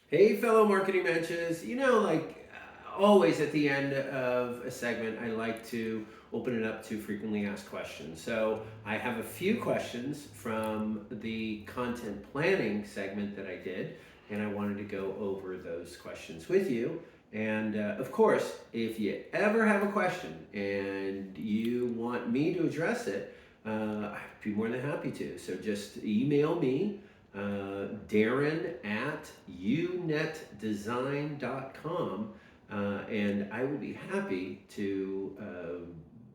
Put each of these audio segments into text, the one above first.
Hey, fellow marketing menches. Always at the end of a segment, I like to open it up to frequently asked questions. So I have a few questions from the content planning segment that I did, and I wanted to go over those questions with you. And of course, if you ever have a question and you want me to address it, I'd be more than happy to. So just email me, Darren at unetdesign.com, and I will be happy to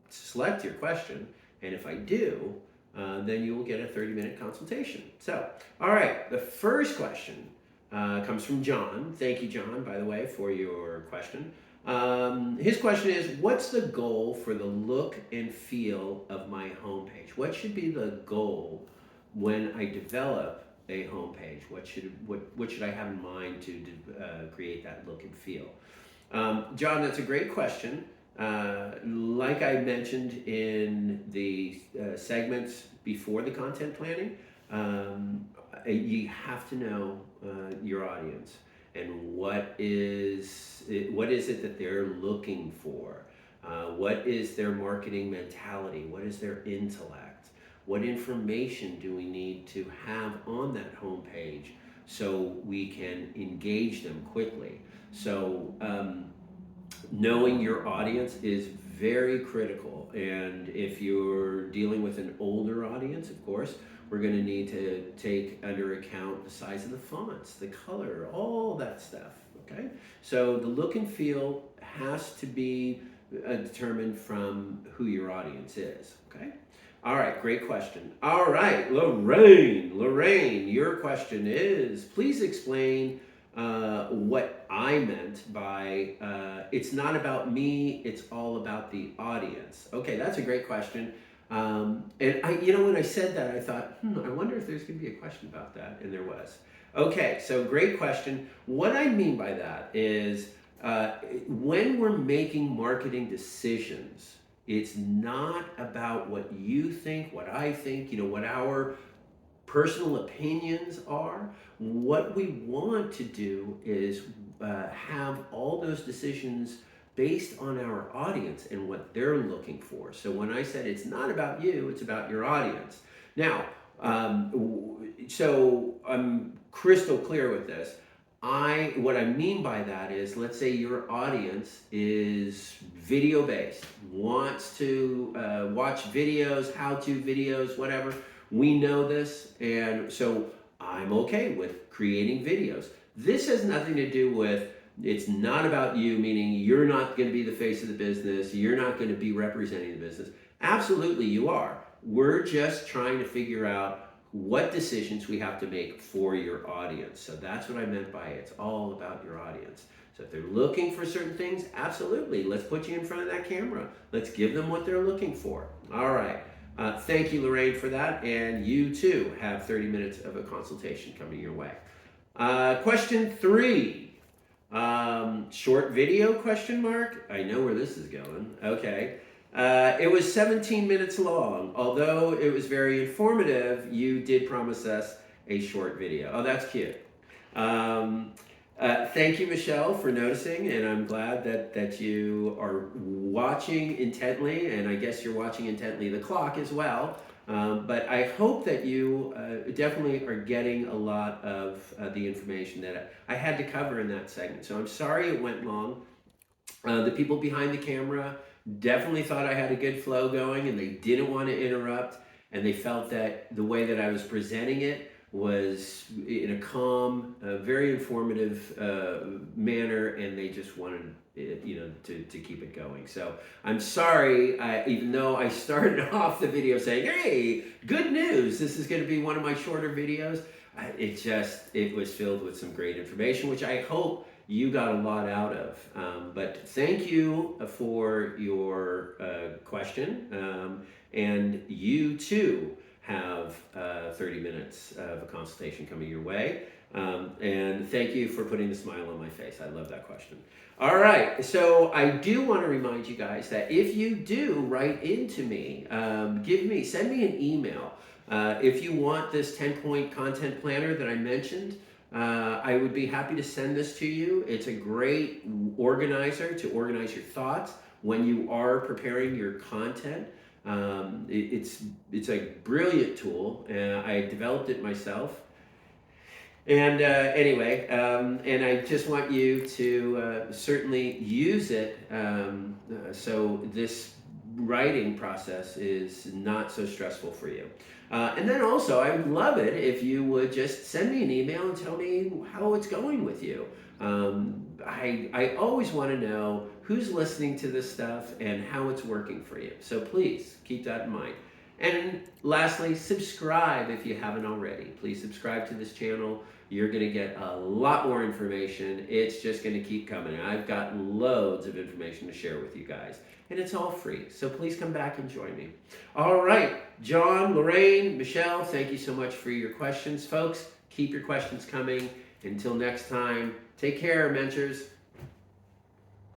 select your question. And if I do, then you will get a 30-minute consultation. So, all right, the first question comes from John. Thank you, John, by the way, for your question. His question is, what's the goal for the look and feel of my homepage? What should be the goal when I develop a homepage? What should I have in mind to create that look and feel? John, that's a great question. Like I mentioned in the segments before the content planning, you have to know your audience and what is it that they're looking for. What is their marketing mentality? What is their intellect? What information do we need to have on that homepage so we can engage them quickly? So knowing your audience is very critical. And if you're dealing with an older audience, of course, we're going to need to take under account the size of the fonts, the color, all that stuff. Okay, so the look and feel has to be determined from who your audience is. Okay. All right, great question. All right, Lorraine, your question is, please explain what I meant by it's not about me, it's all about the audience. Okay, that's a great question. And when I said that, I thought, I wonder if there's going to be a question about that, and there was. Okay, so great question. What I mean by that is when we're making marketing decisions, it's not about what you think, what I think, what our personal opinions are. What we want to do is have all those decisions based on our audience and what they're looking for. So when I said it's not about you, it's about your audience. Now, so I'm crystal clear with this. What I mean by that is, let's say your audience is video based, wants to watch videos, how-to videos, whatever. We know this, and so I'm okay with creating videos. This has nothing to do with, it's not about you, meaning you're not going to be the face of the business, you're not going to be representing the business. Absolutely you are. We're just trying to figure out what decisions we have to make for your audience. So that's what I meant by it. It's all about your audience. So if they're looking for certain things, absolutely, let's put you in front of that camera. Let's give them what they're looking for. All right. Thank you, Lorraine, for that. And you too have 30 minutes of a consultation coming your way. Question 3. Short video, question mark? I know where this is going. Okay. It was 17 minutes long. Although it was very informative, you did promise us a short video. Oh, that's cute. Thank you, Michelle, for noticing, and I'm glad that you are watching intently, and I guess you're watching intently the clock as well. But I hope that you definitely are getting a lot of the information that I had to cover in that segment. So I'm sorry it went long. The people behind the camera definitely thought I had a good flow going, and they didn't want to interrupt, and they felt that the way that I was presenting it was in a calm, very informative manner, and they just wanted to keep it going. So I'm sorry, even though I started off the video saying, hey, good news, this is going to be one of my shorter videos. It was filled with some great information, which I hope you got a lot out of. But thank you for your question, and you too have 30 minutes of a consultation coming your way. And thank you for putting the smile on my face. I love that question. All right, so I do want to remind you guys that if you do write into me, send me an email. If you want this 10-point content planner that I mentioned, I would be happy to send this to you. It's a great organizer to organize your thoughts when you are preparing your content. It's a brilliant tool. I developed it myself. And and I just want you to certainly use it so this writing process is not so stressful for you. And then also, I would love it if you would just send me an email and tell me how it's going with you. I always want to know who's listening to this stuff and how it's working for you. So please keep that in mind. And lastly, subscribe if you haven't already. Please subscribe to this channel. You're going to get a lot more information. It's just going to keep coming. I've got loads of information to share with you guys. And it's all free. So please come back and join me. All right. John, Lorraine, Michelle, thank you so much for your questions. Folks, keep your questions coming. Until next time, take care, Menschers.